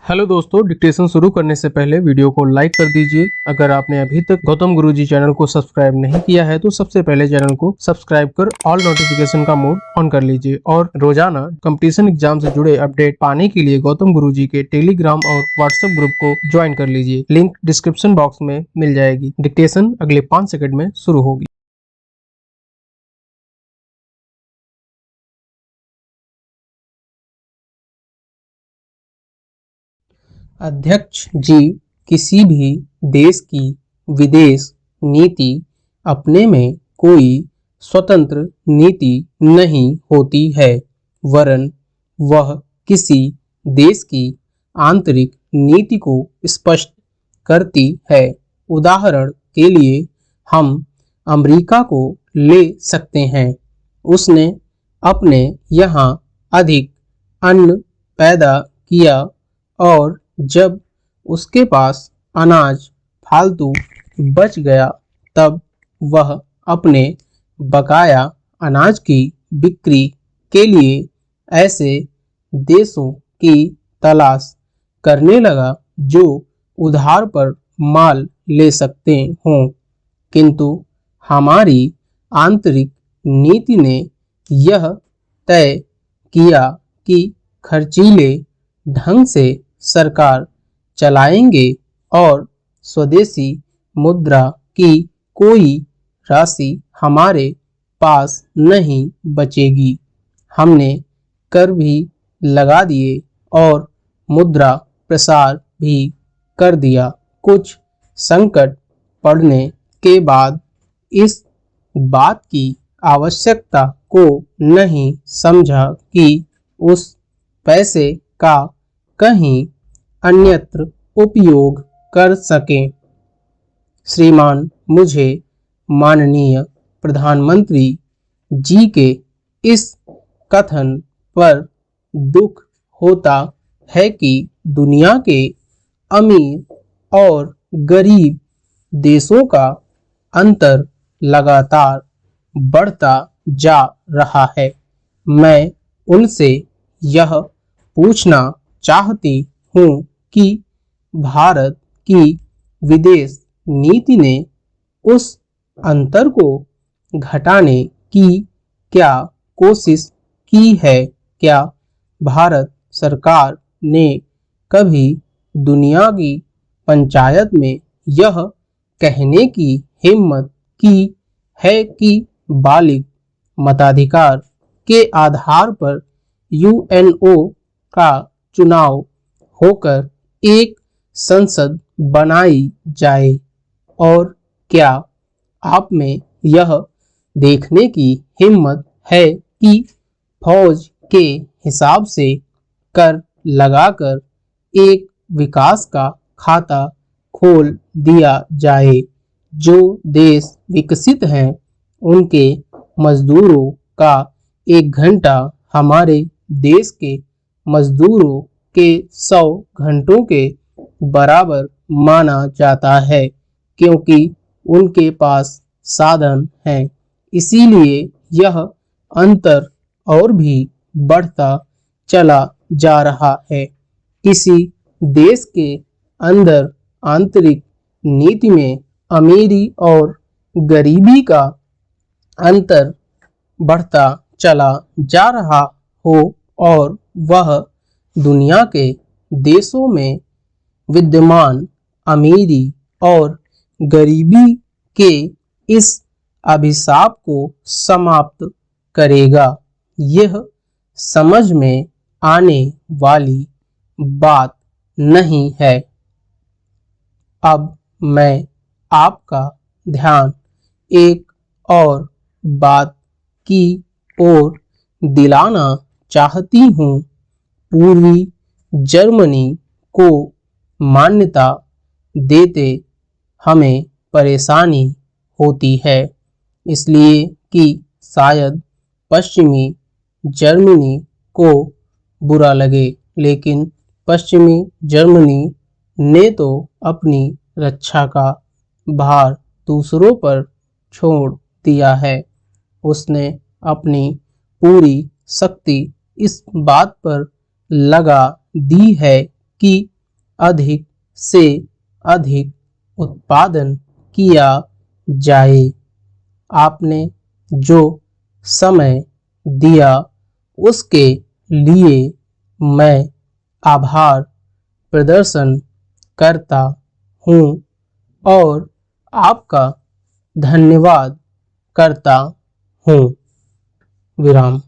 Hello दोस्तों, dictation शुरू करने से पहले वीडियो को लाइक कर दीजिए। अगर आपने अभी तक गौतम गुरुजी चैनल को सब्सक्राइब नहीं किया है तो सबसे पहले चैनल को सब्सक्राइब कर ऑल नोटिफिकेशन का मोड ऑन कर लीजिए और रोजाना कंपटीशन एग्जाम से जुड़े अपडेट पाने के लिए गौतम गुरुजी के टेलीग्राम और व्हाट्सएप ग्रुप को ज्वाइन कर लीजिए। लिंक डिस्क्रिप्शन बॉक्स में मिल जाएगी। डिक्टेशन अगले 5 सेकंड में शुरू होगी। अध्यक्ष जी, किसी भी देश की विदेश नीति अपने में कोई स्वतंत्र नीति नहीं होती है, वरन वह किसी देश की आंतरिक नीति को स्पष्ट करती है। उदाहरण के लिए हम अमेरिका को ले सकते हैं। उसने अपने यहाँ अधिक अन्न पैदा किया और जब उसके पास अनाज फालतू बच गया तब वह अपने बकाया अनाज की बिक्री के लिए ऐसे देशों की तलाश करने लगा जो उधार पर माल ले सकते हों। किंतु हमारी आंतरिक नीति ने यह तय किया कि खर्चीले ढंग से सरकार चलाएंगे और स्वदेशी मुद्रा की कोई राशि हमारे पास नहीं बचेगी। हमने कर भी लगा दिए और मुद्रा प्रसार भी कर दिया। कुछ संकट पड़ने के बाद इस बात की आवश्यकता को नहीं समझा कि उस पैसे का कहीं अन्यत्र उपयोग कर सकें। श्रीमान, मुझे माननीय प्रधानमंत्री जी के इस कथन पर दुख होता है कि दुनिया के अमीर और गरीब देशों का अंतर लगातार बढ़ता जा रहा है। मैं उनसे यह पूछना चाहती हूँ कि भारत की विदेश नीति ने उस अंतर को घटाने की क्या कोशिश की है? क्या भारत सरकार ने कभी दुनिया की पंचायत में यह कहने की हिम्मत की है कि बालिग मताधिकार के आधार पर यूएनओ का चुनाव होकर एक संसद बनाई जाए? और क्या आप में यह देखने की हिम्मत है कि फौज के हिसाब से कर लगाकर एक विकास का खाता खोल दिया जाए? जो देश विकसित हैं उनके मजदूरों का 1 घंटा हमारे देश के मजदूरों के 100 घंटों के बराबर माना जाता है, क्योंकि उनके पास साधन हैं। इसीलिए यह अंतर और भी बढ़ता चला जा रहा है। किसी देश के अंदर आंतरिक नीति में अमीरी और गरीबी का अंतर बढ़ता चला जा रहा हो और वह दुनिया के देशों में विद्यमान अमीरी और गरीबी के इस अभिशाप को समाप्त करेगा। यह समझ में आने वाली बात नहीं है। अब मैं आपका ध्यान एक और बात की ओर दिलाना चाहती हूँ। पूर्वी जर्मनी को मान्यता देते हमें परेशानी होती है, इसलिए कि शायद पश्चिमी जर्मनी को बुरा लगे, लेकिन पश्चिमी जर्मनी ने तो अपनी रक्षा का भार दूसरों पर छोड़ दिया है। उसने अपनी पूरी शक्ति इस बात पर लगा दी है कि अधिक से अधिक उत्पादन किया जाए। आपने जो समय दिया उसके लिए मैं आभार प्रदर्शन करता हूँ और आपका धन्यवाद करता हूँ। विराम।